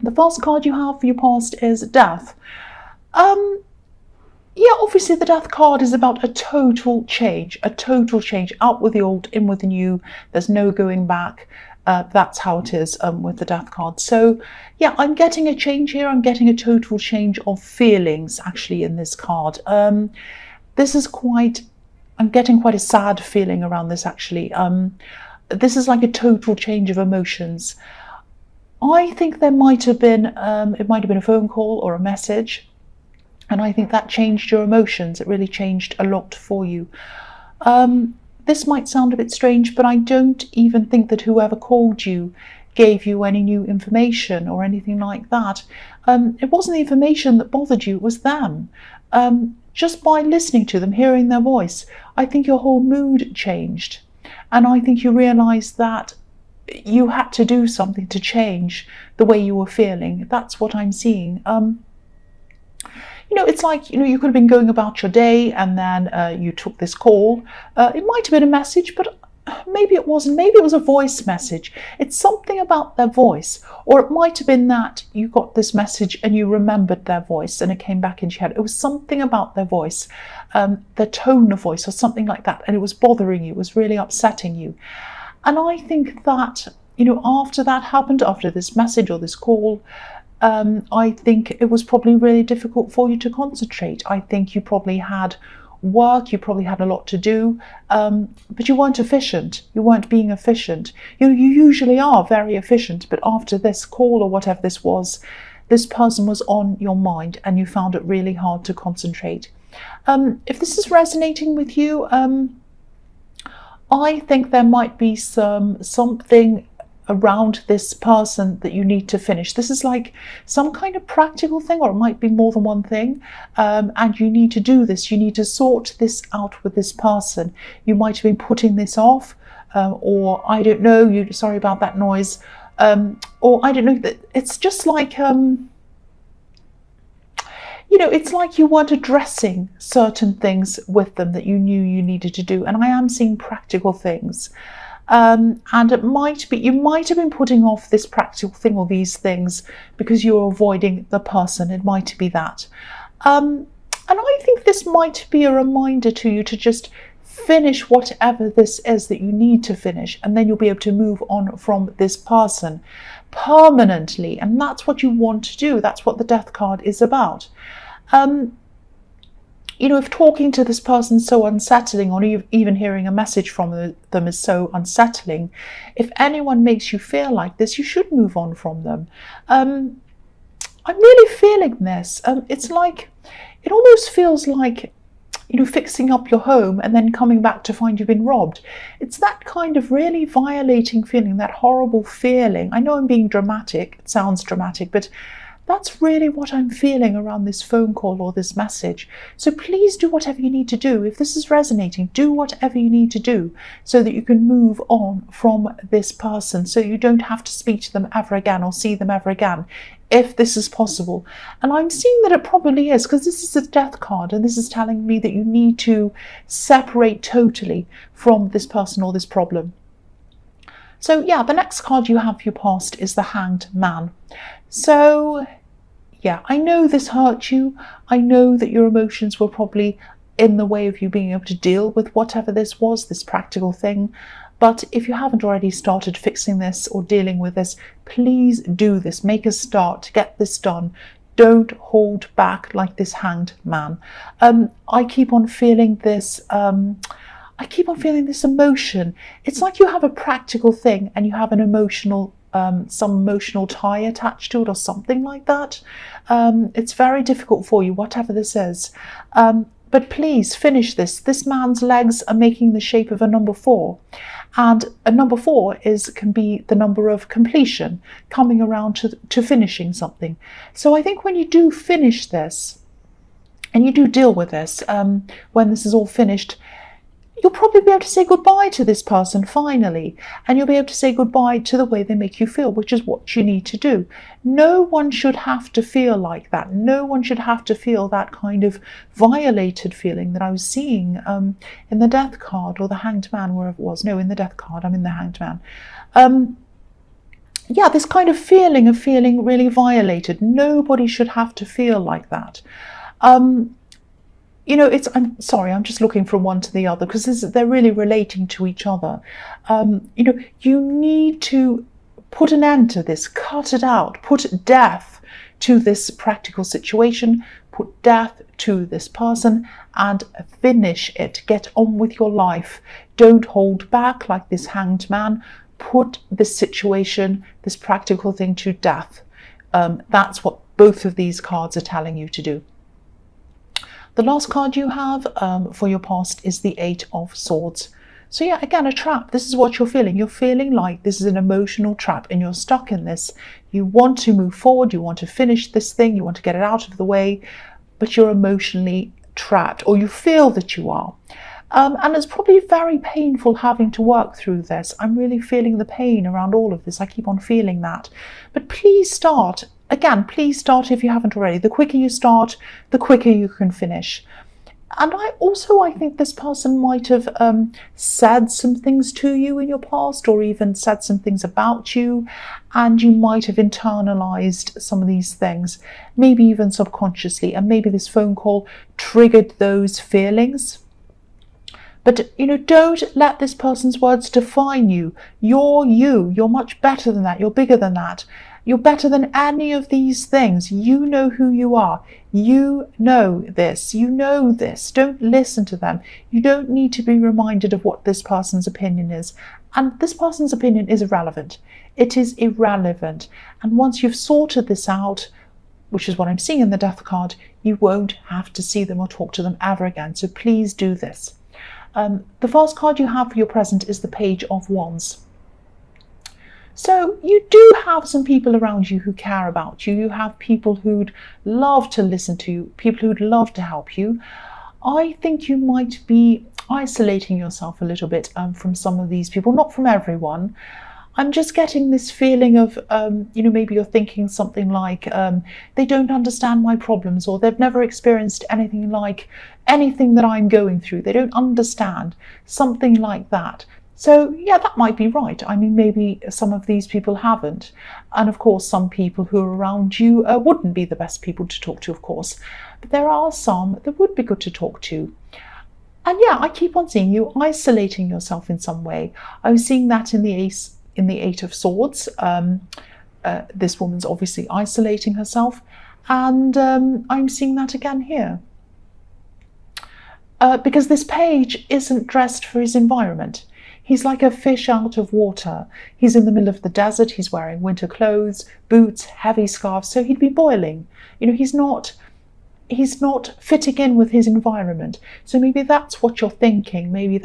The first card you have for your past is Death. Yeah, obviously the Death card is about a total change, out with the old, in with the new. There's no going back. That's how it is with the Death card. So yeah, I'm getting a change here. I'm getting a total change of feelings actually in this card. This is I'm getting quite a sad feeling around this actually. This is like a total change of emotions. I think there might have been, it might have been a phone call or a message, and I think that changed your emotions. It really changed a lot for you. This might sound a bit strange, but I don't even think that whoever called you gave you any new information or anything like that. It wasn't the information that bothered you, it was them. Just by listening to them, hearing their voice, I think your whole mood changed. And I think you realised that you had to do something to change the way you were feeling. That's what I'm seeing. It's like, you could have been going about your day and then you took this call. It might have been a message, but maybe it wasn't. Maybe it was a voice message. It's something about their voice. Or it might have been that you got this message and you remembered their voice and it came back into your head. It was something about their voice, their tone of voice or something like that. And it was bothering you. It was really upsetting you. And I think that, after that happened, after this message or this call, I think it was probably really difficult for you to concentrate. I think you probably had work, you probably had a lot to do, but you weren't efficient. You weren't being efficient. You usually are very efficient, but after this call or whatever this was, this person was on your mind and you found it really hard to concentrate. If this is resonating with you, I think there might be something around this person that you need to finish. This is like some kind of practical thing, or it might be more than one thing, and you need to do this. You need to sort this out with this person. You might have been putting this off, or I don't know, sorry about that noise, or I don't know, that it's just like it's like you weren't addressing certain things with them that you knew you needed to do. And I am seeing practical things. And it might be, you might have been putting off this practical thing or these things because you're avoiding the person. It might be that. And I think this might be a reminder to you to just finish whatever this is that you need to finish, and then you'll be able to move on from this person permanently. And that's what you want to do. That's what the Death card is about. If talking to this person is so unsettling, or even hearing a message from them is so unsettling, if anyone makes you feel like this, you should move on from them. I'm really feeling this. It's like, it almost feels like, fixing up your home and then coming back to find you've been robbed. It's that kind of really violating feeling, that horrible feeling. I know I'm being dramatic, it sounds dramatic, but that's really what I'm feeling around this phone call or this message. So please do whatever you need to do. If this is resonating, do whatever you need to do so that you can move on from this person, so you don't have to speak to them ever again or see them ever again, if this is possible. And I'm seeing that it probably is, because this is a Death card, and this is telling me that you need to separate totally from this person or this problem. So yeah, the next card you have for your past is the Hanged Man. So yeah, I know this hurt you. I know that your emotions were probably in the way of you being able to deal with whatever this was, this practical thing. But if you haven't already started fixing this or dealing with this, please do this. Make a start, get this done. Don't hold back like this Hanged Man. I keep on feeling this emotion. It's like you have a practical thing and you have an emotional, some emotional tie attached to it or something like that. It's very difficult for you, whatever this is. But please finish this. This man's legs are making the shape of a number 4. And a number 4 can be the number of completion, coming around to finishing something. So I think when you do finish this, and you do deal with this, when this is all finished, you'll probably be able to say goodbye to this person finally, and you'll be able to say goodbye to the way they make you feel, which is what you need to do. No one should have to feel like that. No one should have to feel that kind of violated feeling that I was seeing in the Death card or the Hanged Man, wherever it was. No, in the Death card, I'm in the Hanged Man. yeah, this kind of feeling really violated. Nobody should have to feel like that. I'm sorry, I'm just looking from one to the other because they're really relating to each other. You need to put an end to this, cut it out, put death to this practical situation, put death to this person, and finish it. Get on with your life. Don't hold back like this hanged man. Put this situation, this practical thing, to death. That's what both of these cards are telling you to do. The last card you have for your past is the Eight of Swords. So yeah, again, a trap. This is what you're feeling. You're feeling like this is an emotional trap and you're stuck in this. You want to move forward. You want to finish this thing. You want to get it out of the way, but you're emotionally trapped, or you feel that you are. And it's probably very painful having to work through this. I'm really feeling the pain around all of this. I keep on feeling that. But please start. Again, please start if you haven't already. The quicker you start, the quicker you can finish. And I think this person might have said some things to you in your past, or even said some things about you, and you might have internalized some of these things, maybe even subconsciously, and maybe this phone call triggered those feelings. But, don't let this person's words define you. You're you. You're much better than that. You're bigger than that. You're better than any of these things. You know who you are. You know this. You know this. Don't listen to them. You don't need to be reminded of what this person's opinion is. And this person's opinion is irrelevant. It is irrelevant. And once you've sorted this out, which is what I'm seeing in the Death card, you won't have to see them or talk to them ever again. So please do this. The first card you have for your present is the Page of Wands. So you do have some people around you who care about you. You have people who'd love to listen to you, people who'd love to help you. I think you might be isolating yourself a little bit from some of these people, not from everyone. I'm just getting this feeling of, maybe you're thinking something like, they don't understand my problems, or they've never experienced anything like anything that I'm going through. They don't understand, something like that. So yeah, that might be right. I mean, maybe some of these people haven't. And of course, some people who are around you wouldn't be the best people to talk to, of course. But there are some that would be good to talk to. And yeah, I keep on seeing you isolating yourself in some way. I was seeing that in the Eight of Swords. This woman's obviously isolating herself. And I'm seeing that again here. Because this page isn't dressed for his environment. He's like a fish out of water. He's in the middle of the desert. He's wearing winter clothes, boots, heavy scarves. So he'd be boiling. He's not fitting in with his environment. So maybe that's what you're thinking. Maybe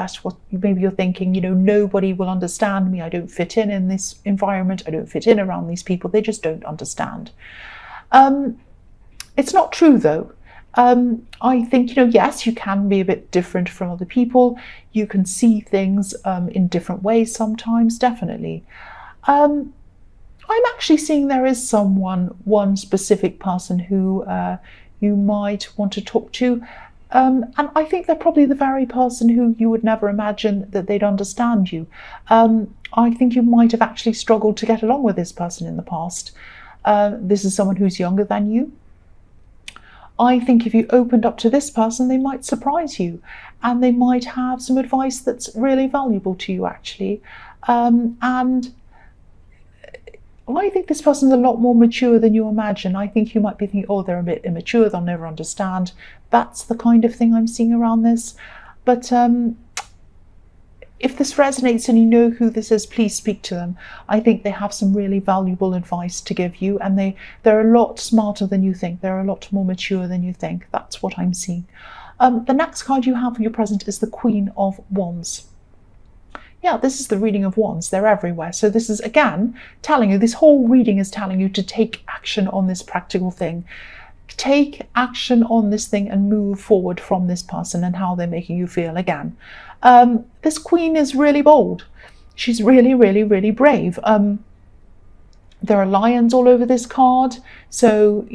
you're thinking, nobody will understand me. I don't fit in this environment. I don't fit in around these people. They just don't understand. It's not true though. I think, yes, you can be a bit different from other people. You can see things in different ways sometimes, definitely. I'm actually seeing there is one specific person who you might want to talk to. And I think they're probably the very person who you would never imagine that they'd understand you. I think you might have actually struggled to get along with this person in the past. This is someone who's younger than you. I think if you opened up to this person, they might surprise you, and they might have some advice that's really valuable to you, actually. And I think this person's a lot more mature than you imagine. I think you might be thinking, oh, they're a bit immature, they'll never understand. That's the kind of thing I'm seeing around this. But if this resonates and you know who this is, please speak to them. I think they have some really valuable advice to give you, and they're a lot smarter than you think. They're a lot more mature than you think. That's what I'm seeing. The next card you have for your present is the Queen of Wands. Yeah, this is the reading of wands. They're everywhere. So this is, again, telling you, this whole reading is telling you to take action on this practical thing. Take action on this thing and move forward from this person and how they're making you feel again. This queen is really bold. She's really, really, really brave. There are lions all over this card. So,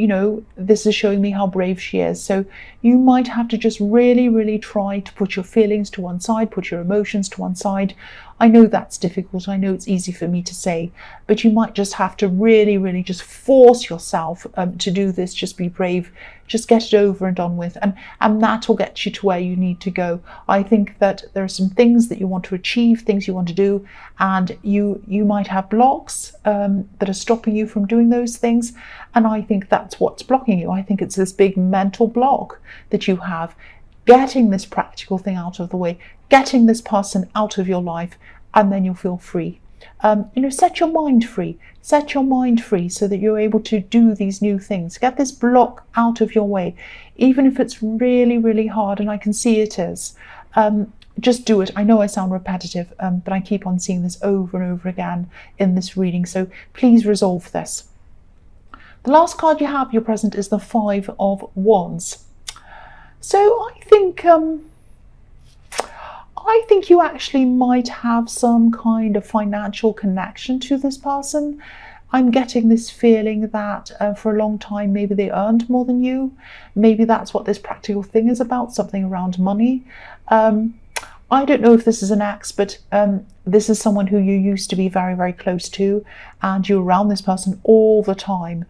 this is showing me how brave she is. So you might have to just really, really try to put your feelings to one side, put your emotions to one side. I know that's difficult. I know it's easy for me to say, but you might just have to really, really just force yourself to do this. Just be brave. Just get it over and done with. And that will get you to where you need to go. I think that there are some things that you want to achieve, things you want to do, and you might have blocks that are stopping you from doing those things. And I think that's what's blocking you. I think it's this big mental block that you have. Getting this practical thing out of the way, getting this person out of your life, and then you'll feel free. Set your mind free. Set your mind free so that you're able to do these new things. Get this block out of your way, even if it's really, really hard, and I can see it is. Just do it. I know I sound repetitive, but I keep on seeing this over and over again in this reading, so please resolve this. The last card you have, your present, is the Five of Wands. So I think you actually might have some kind of financial connection to this person. I'm getting this feeling that for a long time maybe they earned more than you. Maybe that's what this practical thing is about, something around money. I don't know if this is an ex, but this is someone who you used to be very, very close to, and you're around this person all the time.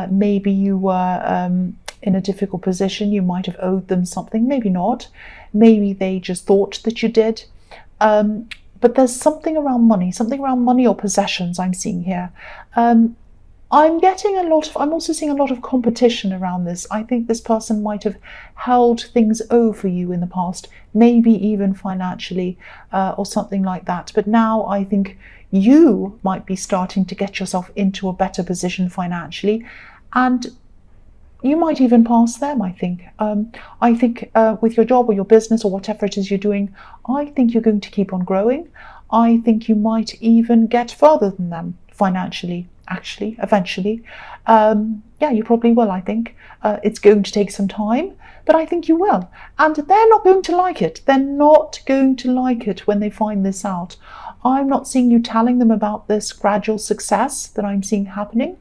Maybe you were in a difficult position. You might have owed them something, maybe not. Maybe they just thought that you did. But there's something around money or possessions I'm seeing here. I'm also seeing a lot of competition around this. I think this person might have held things over you in the past, maybe even financially or something like that. But now I think you might be starting to get yourself into a better position financially, and you might even pass them, I think. With your job or your business or whatever it is you're doing, I think you're going to keep on growing. I think you might even get further than them financially, actually, eventually. You probably will, I think. It's going to take some time, but I think you will. And they're not going to like it. They're not going to like it when they find this out. I'm not seeing you telling them about this gradual success that I'm seeing happening,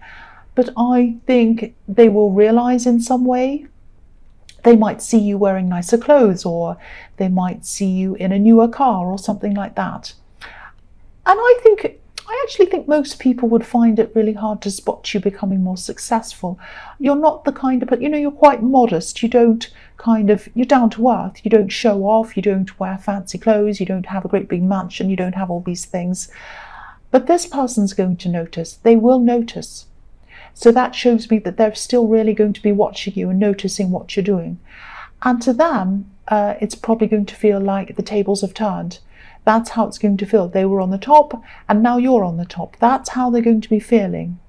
but I think they will realize in some way. They might see you wearing nicer clothes, or they might see you in a newer car or something like that. And I actually think most people would find it really hard to spot you becoming more successful. You're not the kind of, but you're quite modest. You're down to earth. You don't show off. You don't wear fancy clothes. You don't have a great big mansion. You don't have all these things. But this person's going to notice. They will notice. So that shows me that they're still really going to be watching you and noticing what you're doing. And to them, it's probably going to feel like the tables have turned. That's how it's going to feel. They were on the top and now you're on the top. That's how they're going to be feeling.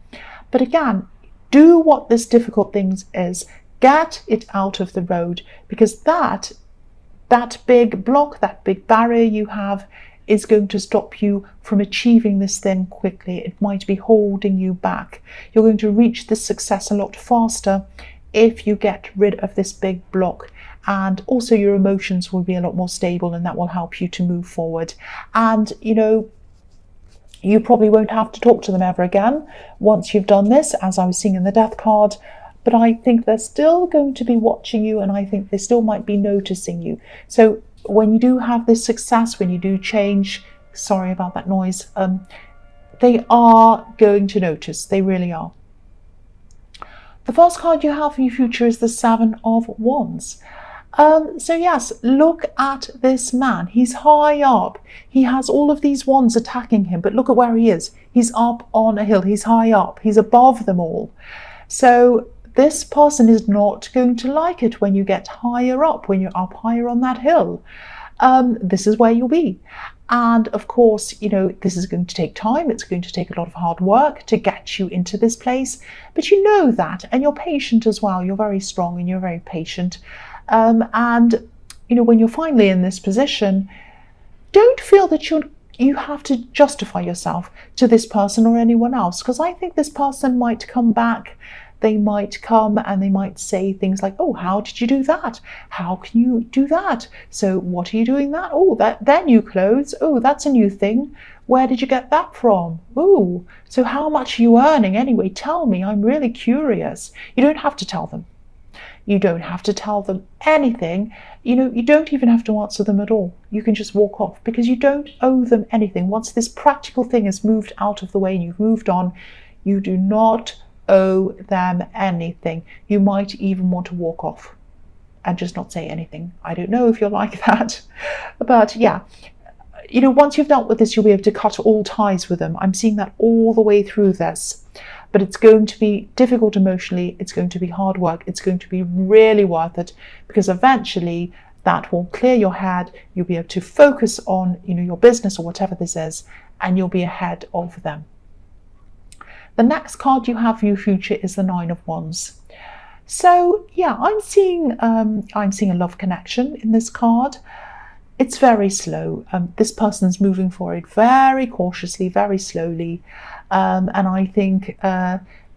But again, do what this difficult thing is. Get it out of the road, because that big block, that big barrier you have is going to stop you from achieving this thing quickly. It might be holding you back. You're going to reach this success a lot faster if you get rid of this big block. And also your emotions will be a lot more stable, and that will help you to move forward. And you probably won't have to talk to them ever again once you've done this, as I was seeing in the death card. But I think they're still going to be watching you, and I think they still might be noticing you. So when you do have this success, when you do change, sorry about that noise, they are going to notice. They really are. The first card you have for your future is the Seven of Wands. So yes, look at this man. He's high up. He has all of these wands attacking him, but look at where he is. He's up on a hill. He's high up. He's above them all. So this person is not going to like it when you get higher up, when you're up higher on that hill. This is where you'll be. And of course, this is going to take time. It's going to take a lot of hard work to get you into this place. But you know that, and you're patient as well. You're very strong and you're very patient. And when you're finally in this position, don't feel that you have to justify yourself to this person or anyone else, because I think this person might come back. They might come and they might say things like, oh, how did you do that? How can you do that? So what are you doing that? Oh, they're new clothes. Oh, that's a new thing. Where did you get that from? Oh, so how much are you earning anyway? Tell me, I'm really curious. You don't have to tell them. You don't have to tell them anything. You don't even have to answer them at all. You can just walk off because you don't owe them anything. Once this practical thing is moved out of the way and you've moved on, you do not owe them anything. You might even want to walk off and just not say anything. I don't know if you're like that, but yeah. Once you've dealt with this, you'll be able to cut all ties with them. I'm seeing that all the way through this. But it's going to be difficult emotionally. It's going to be hard work. It's going to be really worth it because eventually that will clear your head. You'll be able to focus on, your business or whatever this is, and you'll be ahead of them. The next card you have for your future is the Nine of Wands. So yeah, I'm seeing a love connection in this card. It's very slow. This person's moving forward very cautiously, very slowly. And I think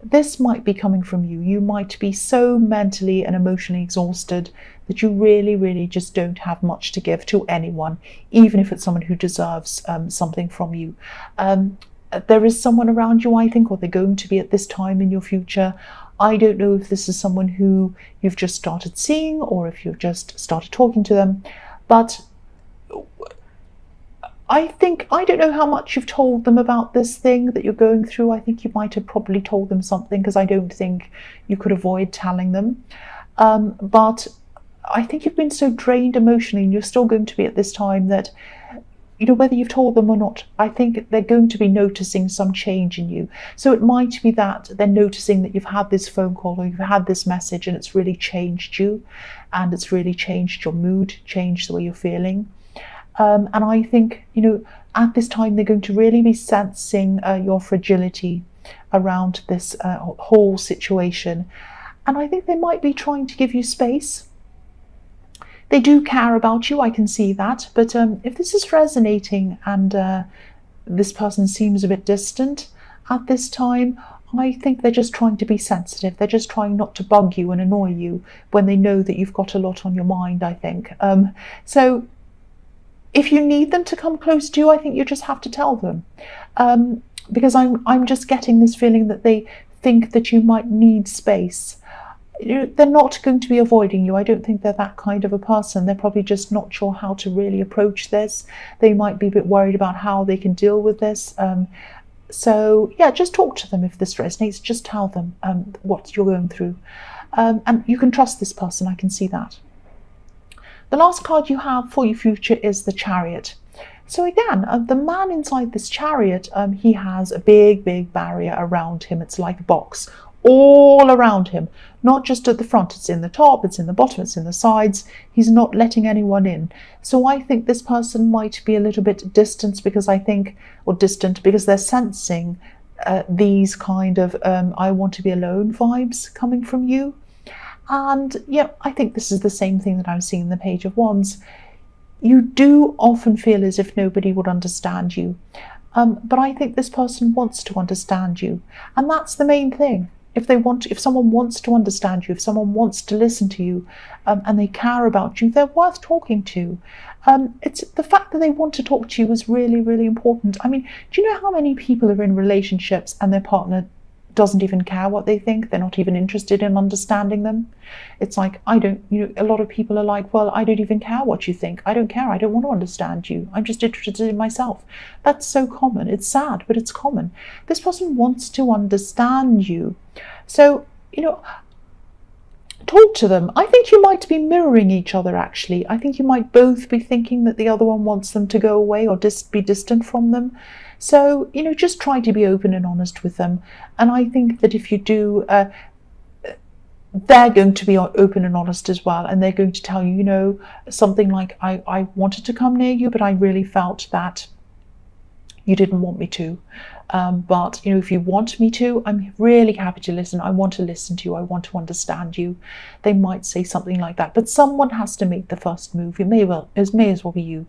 this might be coming from you. You might be so mentally and emotionally exhausted that you really, really just don't have much to give to anyone, even if it's someone who deserves something from you. There is someone around you, I think, or they're going to be at this time in your future. I don't know if this is someone who you've just started seeing or if you've just started talking to them, but I don't know how much you've told them about this thing that you're going through. I think you might have probably told them something because I don't think you could avoid telling them. But I think you've been so drained emotionally and you're still going to be at this time that, whether you've told them or not, I think they're going to be noticing some change in you. So it might be that they're noticing that you've had this phone call or you've had this message and it's really changed you and it's really changed your mood, changed the way you're feeling. And I think, at this time, they're going to really be sensing your fragility around this whole situation. And I think they might be trying to give you space. They do care about you, I can see that. But if this is resonating and this person seems a bit distant at this time, I think they're just trying to be sensitive. They're just trying not to bug you and annoy you when they know that you've got a lot on your mind, I think. So if you need them to come close to you, I think you just have to tell them. Because I'm just getting this feeling that they think that you might need space. They're not going to be avoiding you. I don't think they're that kind of a person. They're probably just not sure how to really approach this. They might be a bit worried about how they can deal with this. So yeah, just talk to them if this resonates. Just tell them what you're going through. And you can trust this person, I can see that. The last card you have for your future is the Chariot. So again, the man inside this chariot, he has a big, big barrier around him. It's like a box all around him, not just at the front. It's in the top, it's in the bottom, it's in the sides. He's not letting anyone in. So I think this person might be a little bit distant because they're sensing these kind of I want to be alone vibes coming from you. And yeah, I think this is the same thing that I'm seeing in the Page of Wands. You do often feel as if nobody would understand you. But I think this person wants to understand you. And that's the main thing. If someone wants to understand you, if someone wants to listen to you, and they care about you, they're worth talking to. It's the fact that they want to talk to you is really, really important. I mean, do you know how many people are in relationships and their partner doesn't even care what they think? They're not even interested in understanding them. It's like, a lot of people are like, well, I don't even care what you think. I don't care. I don't want to understand you. I'm just interested in myself. That's so common. It's sad, but it's common. This person wants to understand you. So, talk to them. I think you might be mirroring each other, actually. I think you might both be thinking that the other one wants them to go away or be distant from them. So, just try to be open and honest with them. And I think that if you do, they're going to be open and honest as well. And they're going to tell you, something like, I wanted to come near you, but I really felt that you didn't want me to. But, if you want me to, I'm really happy to listen. I want to listen to you. I want to understand you. They might say something like that. But someone has to make the first move. It may as well be you.